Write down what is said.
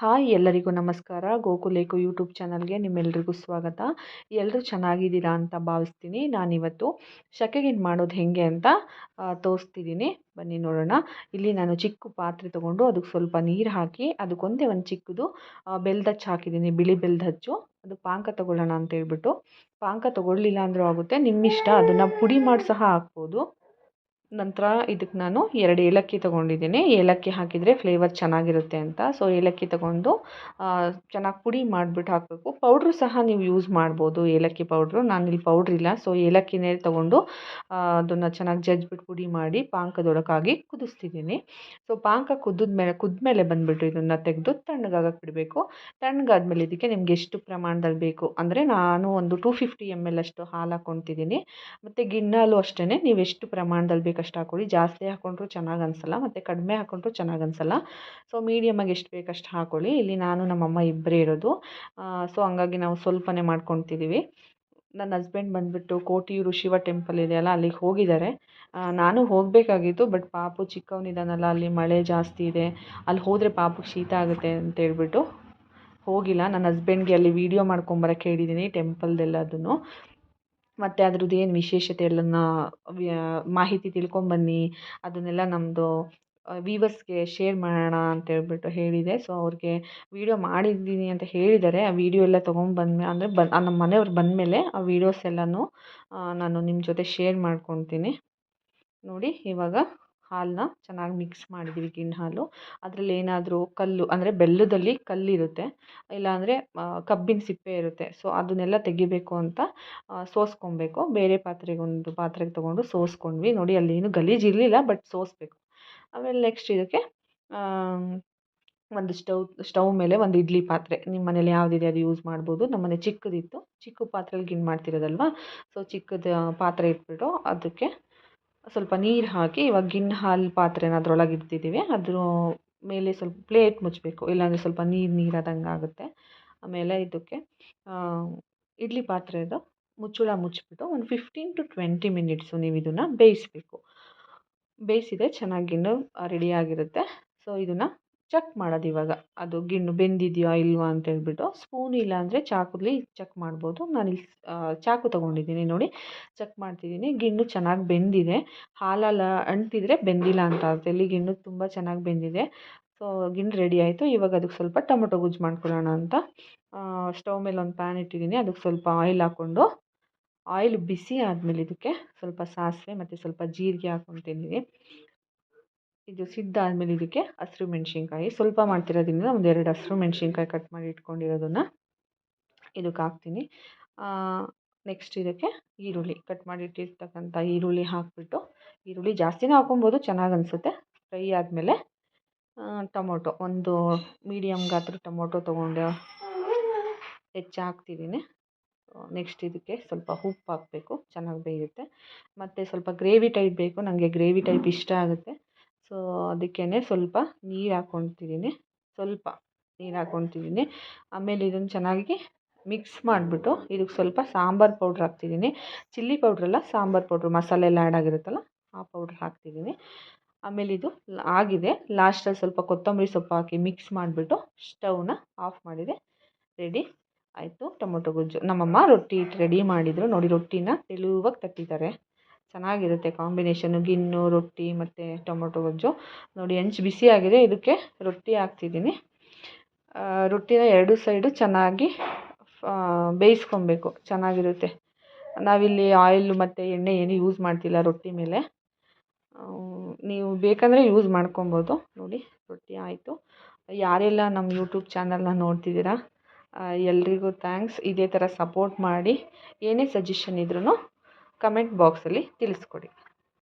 Hi ಎಲ್ಲರಿಗೂ ನಮಸ್ಕಾರ. ಗೋಕುಲೇಕು YouTube ಚಾನಲ್ಗೆ ನಿಮ್ಮೆಲ್ರಿಗೂ ಸ್ವಾಗತ. ಎಲ್ಲರೂ ಚೆನ್ನಾಗಿದ್ದೀರಾ ಅಂತ ಭಾವಿಸ್ತೀನಿ. ನಾನಿವತ್ತು ಶಕೆಗಿನ್ ಮಾಡೋದು ಹೇಗೆ ಅಂತ ತೋರಿಸ್ತಿದ್ದೀನಿ. ಬನ್ನಿ ನೋಡೋಣ. ಇಲ್ಲಿ ನಾನು ಚಿಕ್ಕ ಪಾತ್ರೆ ತೊಗೊಂಡು ಅದಕ್ಕೆ ಸ್ವಲ್ಪ ನೀರು ಹಾಕಿ ಅದಕ್ಕೊಂದೇ ಒಂದು ಚಿಕ್ಕದು ಬೆಲ್ದಚ್ಚು ಹಾಕಿದ್ದೀನಿ, ಬಿಳಿ ಬೆಲ್ದಚ್ಚು. ಅದು ಪಾಕ ತೊಗೊಳ್ಳೋಣ ಅಂತ ಹೇಳ್ಬಿಟ್ಟು. ಪಾಕ ತೊಗೊಳ್ಳಿಲ್ಲ ಅಂದರೂ ಆಗುತ್ತೆ, ನಿಮ್ಮಿಷ್ಟ. ಅದನ್ನು ಪುಡಿ ಮಾಡಿ ಸಹ ಹಾಕ್ಬೋದು. ನಂತರ ಇದಕ್ಕೆ ನಾನು 2 ಏಲಕ್ಕಿ ತೊಗೊಂಡಿದ್ದೀನಿ. ಏಲಕ್ಕಿ ಹಾಕಿದರೆ ಫ್ಲೇವರ್ ಚೆನ್ನಾಗಿರುತ್ತೆ ಅಂತ. ಸೊ ಏಲಕ್ಕಿ ತೊಗೊಂಡು ಚೆನ್ನಾಗಿ ಪುಡಿ ಮಾಡಿಬಿಟ್ಟು ಹಾಕಬೇಕು. ಪೌಡ್ರು ಸಹ ನೀವು ಯೂಸ್ ಮಾಡ್ಬೋದು, ಏಲಕ್ಕಿ ಪೌಡ್ರು. ನಾನಿಲ್ಲಿ ಪೌಡ್ರಿಲ್ಲ, ಸೊ ಏಲಕ್ಕಿನೇ ತೊಗೊಂಡು ಅದನ್ನು ಚೆನ್ನಾಗಿ ಜಜ್ಜಿಬಿಟ್ಟು ಪುಡಿ ಮಾಡಿ ಪಾಕದೊಳಗಾಗಿ ಕುದಿಸ್ತಿದ್ದೀನಿ. ಸೊ ಪಾಕ ಕುದ್ಮೇಲೆ ಬಂದುಬಿಟ್ಟು ಇದನ್ನು ತೆಗೆದು ತಣ್ಣಗಾಗಕ್ಕೆ ಬಿಡಬೇಕು. ತಣ್ಣಗಾದ್ಮೇಲೆ ಇದಕ್ಕೆ ನಿಮ್ಗೆ ಎಷ್ಟು ಪ್ರಮಾಣದಲ್ಲಿ ಬೇಕು ಅಂದರೆ, ನಾನು ಒಂದು 250 ml ಅಷ್ಟು ಹಾಲು ಹಾಕ್ಕೊತಿದ್ದೀನಿ. ಮತ್ತು ಗಿಣ್ಣಾಲು ಅಷ್ಟೇ, ನೀವು ಎಷ್ಟು ಪ್ರಮಾಣದಲ್ಲಿ ಬೇಕಷ್ಟು ಹಾಕ್ಕೊಳ್ಳಿ. ಜಾಸ್ತಿ ಹಾಕ್ಕೊಂಡ್ರೂ ಚೆನ್ನಾಗಿ ಅನಿಸಲ್ಲ, ಮತ್ತು ಕಡಿಮೆ ಹಾಕ್ಕೊಂಡ್ರೂ ಚೆನ್ನಾಗಿ ಅನಿಸಲ್ಲ. ಸೊ ಮೀಡಿಯಮಾಗಿ ಎಷ್ಟು ಬೇಕಷ್ಟು ಹಾಕ್ಕೊಳ್ಳಿ. ಇಲ್ಲಿ ನಾನು ನಮ್ಮಮ್ಮ ಇಬ್ಬರೇ ಇರೋದು, ಸೊ ಹಂಗಾಗಿ ನಾವು ಸ್ವಲ್ಪನೇ ಮಾಡ್ಕೊತಿದ್ದೀವಿ. ನನ್ನ ಹಸ್ಬೆಂಡ್ ಬಂದುಬಿಟ್ಟು ಕೋಟಿಯೂರು ಶಿವ ಟೆಂಪಲ್ ಇದೆಯಲ್ಲ, ಅಲ್ಲಿಗೆ ಹೋಗಿದ್ದಾರೆ. ನಾನು ಹೋಗಬೇಕಾಗಿತ್ತು, ಬಟ್ ಪಾಪು ಚಿಕ್ಕವನಿದ್ದಾನಲ್ಲ, ಅಲ್ಲಿ ಮಳೆ ಜಾಸ್ತಿ ಇದೆ, ಅಲ್ಲಿ ಹೋದರೆ ಪಾಪುಗೆ ಶೀತ ಆಗುತ್ತೆ ಅಂತ ಹೇಳ್ಬಿಟ್ಟು ಹೋಗಿಲ್ಲ. ನನ್ನ ಹಸ್ಬೆಂಡ್ಗೆ ಅಲ್ಲಿ ವೀಡಿಯೋ ಮಾಡ್ಕೊಂಬರಕ್ಕೆ ಹೇಳಿದ್ದೀನಿ ಟೆಂಪಲ್ದೆಲ್ಲದನ್ನು. ಮತ್ತು ಅದ್ರದ್ದು ಏನು ವಿಶೇಷತೆ ಎಲ್ಲನ ಮಾಹಿತಿ ತಿಳ್ಕೊಂಬನ್ನಿ, ಅದನ್ನೆಲ್ಲ ನಮ್ಮದು ವೀವರ್ಸ್ಗೆ ಶೇರ್ ಮಾಡೋಣ ಅಂತ ಹೇಳ್ಬಿಟ್ಟು ಹೇಳಿದೆ. ಸೊ ಅವ್ರಿಗೆ ವೀಡಿಯೋ ಮಾಡಿದ್ದೀನಿ ಅಂತ ಹೇಳಿದ್ದಾರೆ. ಆ ವೀಡಿಯೋ ಎಲ್ಲ ತೊಗೊಂಡ್ಬಂದ್ಮೇಲೆ ಅಂದರೆ ನಮ್ಮ ಮನೆಯವ್ರು ಬಂದಮೇಲೆ ಆ ವೀಡಿಯೋಸ್ ಎಲ್ಲನೂ ನಾನು ನಿಮ್ಮ ಜೊತೆ ಶೇರ್ ಮಾಡ್ಕೊತೀನಿ. ನೋಡಿ, ಇವಾಗ ಹಾಲನ್ನ ಚೆನ್ನಾಗಿ ಮಿಕ್ಸ್ ಮಾಡಿದ್ದೀವಿ, ಗಿಣ್ಣು ಹಾಲು. ಅದರಲ್ಲಿ ಏನಾದರೂ ಕಲ್ಲು ಅಂದರೆ ಬೆಲ್ಲದಲ್ಲಿ ಕಲ್ಲಿರುತ್ತೆ, ಇಲ್ಲಾಂದರೆ ಕಬ್ಬಿನ ಸಿಪ್ಪೆ ಇರುತ್ತೆ. ಸೊ ಅದನ್ನೆಲ್ಲ ತೆಗಿಬೇಕು ಅಂತ ಸೋಸ್ಕೊಬೇಕು. ಬೇರೆ ಪಾತ್ರೆಗೆ ತೊಗೊಂಡು ಸೋಸ್ಕೊಂಡ್ವಿ. ನೋಡಿ, ಅಲ್ಲಿ ಏನು ಗಲೀಜಿರಲಿಲ್ಲ, ಬಟ್ ಸೋಸಬೇಕು. ಆಮೇಲೆ ನೆಕ್ಸ್ಟ್ ಇದಕ್ಕೆ ಒಂದು ಸ್ಟವ್ ಮೇಲೆ ಒಂದು ಇಡ್ಲಿ ಪಾತ್ರೆ, ನಿಮ್ಮ ಮನೇಲಿ ಯಾವುದಿದೆ ಅದು ಯೂಸ್ ಮಾಡ್ಬೋದು. ನಮ್ಮ ಮನೆ ಚಿಕ್ಕದಿತ್ತು, ಚಿಕ್ಕ ಪಾತ್ರೆಯಲ್ಲಿ ಗಿಣ್ಣು ಮಾಡ್ತಿರೋದಲ್ವ, ಸೊ ಚಿಕ್ಕದು ಪಾತ್ರೆ ಇಟ್ಬಿಟ್ಟು ಅದಕ್ಕೆ ಸ್ವಲ್ಪ ನೀರು ಹಾಕಿ, ಇವಾಗ ಗಿಣ್ಣು ಹಾಲು ಪಾತ್ರೆನ ಅದರೊಳಗೆ ಇಡ್ತಿದ್ದೀವಿ. ಅದ್ರ ಮೇಲೆ ಸ್ವಲ್ಪ ಪ್ಲೇಟ್ ಮುಚ್ಚಬೇಕು, ಇಲ್ಲಾಂದರೆ ಸ್ವಲ್ಪ ನೀರಾದಂಗೆ ಆಗುತ್ತೆ. ಆಮೇಲೆ ಇದಕ್ಕೆ ಇಡ್ಲಿ ಪಾತ್ರೆದು ಮುಚ್ಚಳ ಮುಚ್ಚಿಬಿಟ್ಟು ಒಂದು 15 to 20 ಮಿನಿಟ್ಸು ನೀವು ಇದನ್ನು ಬೇಯಿಸಬೇಕು. ಬೇಯಿಸಿದರೆ ಚೆನ್ನಾಗಿ ಗಿಣ್ಣು ರೆಡಿಯಾಗಿರುತ್ತೆ. ಸೊ ಇದನ್ನು ಚೆಕ್ ಮಾಡೋದು ಇವಾಗ, ಅದು ಗಿಣ್ಣು ಬೆಂದಿದೆಯಾ ಇಲ್ವಾ ಅಂತ ಹೇಳ್ಬಿಟ್ಟು. ಸ್ಪೂನ್ ಇಲ್ಲಾಂದರೆ ಚಾಕುಲಿ ಚೆಕ್ ಮಾಡ್ಬೋದು. ನಾನಿಲ್ಲಿ ಚಾಕು ತೊಗೊಂಡಿದ್ದೀನಿ. ನೋಡಿ, ಚೆಕ್ ಮಾಡ್ತಿದ್ದೀನಿ. ಗಿಣ್ಣು ಚೆನ್ನಾಗಿ ಬೆಂದಿದೆ. ಹಾಲೆಲ್ಲ ಅಂಟಿದ್ರೆ ಬೆಂದಿಲ್ಲ ಅಂತ ಆಗುತ್ತೆ. ಇಲ್ಲಿ ಗಿಣ್ಣು ತುಂಬ ಚೆನ್ನಾಗಿ ಬೆಂದಿದೆ. ಸೊ ಗಿಣ್ಣು ರೆಡಿ ಆಯಿತು. ಇವಾಗ ಅದಕ್ಕೆ ಸ್ವಲ್ಪ ಟೊಮೊಟೊ ಗೊಜ್ಜು ಮಾಡ್ಕೊಳ್ಳೋಣ ಅಂತ ಸ್ಟವ್ ಮೇಲೆ ಒಂದು ಪ್ಯಾನ್ ಇಟ್ಟಿದ್ದೀನಿ. ಅದಕ್ಕೆ ಸ್ವಲ್ಪ ಆಯಿಲ್ ಹಾಕ್ಕೊಂಡು, ಆಯಿಲ್ ಬಿಸಿ ಆದಮೇಲೆ ಇದಕ್ಕೆ ಸ್ವಲ್ಪ ಸಾಸಿವೆ ಮತ್ತು ಸ್ವಲ್ಪ ಜೀರಿಗೆ ಹಾಕ್ಕೊತಿದ್ದೀನಿ. ಇದು ಸಿದ್ಧ ಆದಮೇಲೆ ಇದಕ್ಕೆ ಹಸಿರು ಮೆಣಸಿನ್ಕಾಯಿ ಸ್ವಲ್ಪ ಮಾಡ್ತಿರೋದ್ರಿಂದ ಒಂದು 2 ಹಸಿರು ಮೆಣಸಿನ್ಕಾಯಿ ಕಟ್ ಮಾಡಿ ಇಟ್ಕೊಂಡಿರೋದನ್ನು ಇದಕ್ಕೆ ಹಾಕ್ತೀನಿ. ನೆಕ್ಸ್ಟ್ ಇದಕ್ಕೆ ಈರುಳ್ಳಿ ಕಟ್ ಮಾಡಿ ಇಟ್ಟಿರ್ತಕ್ಕಂಥ ಈರುಳ್ಳಿ ಹಾಕಿಬಿಟ್ಟು, ಈರುಳ್ಳಿ ಜಾಸ್ತಿನೇ ಹಾಕ್ಕೊಬೋದು, ಚೆನ್ನಾಗಿ ಅನಿಸುತ್ತೆ. ಫ್ರೈ ಆದಮೇಲೆ ಟೊಮೊಟೊ ಒಂದು ಮೀಡಿಯಮ್ ಗಾತ್ರ ಟೊಮೊಟೊ ತೊಗೊಂಡು ಹೆಚ್ಚು ಹಾಕ್ತಿದ್ದೀನಿ. ನೆಕ್ಸ್ಟ್ ಇದಕ್ಕೆ ಸ್ವಲ್ಪ ಉಪ್ಪು ಹಾಕಬೇಕು, ಚೆನ್ನಾಗಿ ಬೇಯುತ್ತೆ. ಮತ್ತು ಸ್ವಲ್ಪ ಗ್ರೇವಿ ಟೈಪ್ ಬೇಕು, ನನಗೆ ಗ್ರೇವಿ ಟೈಪ್ ಇಷ್ಟ ಆಗುತ್ತೆ. ಸೊ ಅದಕ್ಕೇ ಸ್ವಲ್ಪ ನೀರು ಹಾಕ್ಕೊತಿದ್ದೀನಿ, ಸ್ವಲ್ಪ ನೀರು ಹಾಕ್ಕೊತಿದ್ದೀನಿ. ಆಮೇಲೆ ಇದನ್ನು ಚೆನ್ನಾಗಿ ಮಿಕ್ಸ್ ಮಾಡಿಬಿಟ್ಟು ಇದಕ್ಕೆ ಸ್ವಲ್ಪ ಸಾಂಬಾರು ಪೌಡ್ರ್ ಹಾಕ್ತಿದ್ದೀನಿ. ಚಿಲ್ಲಿ ಪೌಡ್ರಲ್ಲ, ಸಾಂಬಾರು ಪೌಡ್ರು, ಮಸಾಲೆ ಎಲ್ಲ ಆ್ಯಡ್ ಆಗಿರುತ್ತಲ್ಲ ಆ ಪೌಡ್ರ್ ಹಾಕ್ತಿದ್ದೀನಿ. ಆಮೇಲೆ ಇದು ಆಗಿದೆ. ಲಾಸ್ಟಲ್ಲಿ ಸ್ವಲ್ಪ ಕೊತ್ತಂಬರಿ ಸೊಪ್ಪು ಹಾಕಿ ಮಿಕ್ಸ್ ಮಾಡಿಬಿಟ್ಟು ಸ್ಟವ್ನ ಆಫ್ ಮಾಡಿದರೆ ರೆಡಿ ಆಯಿತು ಟೊಮೊಟೊ ಗೊಜ್ಜು. ನಮ್ಮಮ್ಮ ರೊಟ್ಟಿ ರೆಡಿ ಮಾಡಿದರು. ನೋಡಿ, ರೊಟ್ಟಿನ ತೆಳುವಾಗಿ ತಟ್ಟಿದ್ದಾರೆ, ಚೆನ್ನಾಗಿರುತ್ತೆ ಕಾಂಬಿನೇಷನ್ನು, ಗಿಣ್ಣು ರೊಟ್ಟಿ ಮತ್ತು ಟೊಮೊಟೊ ಗೊಜ್ಜು. ನೋಡಿ, ಹೆಂಚು ಬಿಸಿ ಆಗಿದೆ. ಇದಕ್ಕೆ ರೊಟ್ಟಿ ಹಾಕ್ತಿದ್ದೀನಿ. ರೊಟ್ಟಿನ 2 ಸೈಡು ಚೆನ್ನಾಗಿ ಬೇಯಿಸ್ಕೊಬೇಕು, ಚೆನ್ನಾಗಿರುತ್ತೆ. ನಾವಿಲ್ಲಿ ಆಯಿಲ್ ಮತ್ತು ಎಣ್ಣೆ ಏನು ಯೂಸ್ ಮಾಡ್ತಿಲ್ಲ ರೊಟ್ಟಿ ಮೇಲೆ, ನೀವು ಬೇಕಂದರೆ ಯೂಸ್ ಮಾಡ್ಕೊಬೋದು. ನೋಡಿ, ರೊಟ್ಟಿ ಆಯಿತು. ಯಾರೆಲ್ಲ ನಮ್ಮ ಯೂಟ್ಯೂಬ್ ಚಾನಲ್ನ ನೋಡ್ತಿದ್ದೀರಾ ಎಲ್ರಿಗೂ ಥ್ಯಾಂಕ್ಸ್. ಇದೇ ಥರ ಸಪೋರ್ಟ್ ಮಾಡಿ. ಏನೇ ಸಜೆಷನ್ ಇದ್ರೂ ಕಮೆಂಟ್ ಬಾಕ್ಸಲ್ಲಿ ತಿಳಿಸ್ಕೊಡಿ.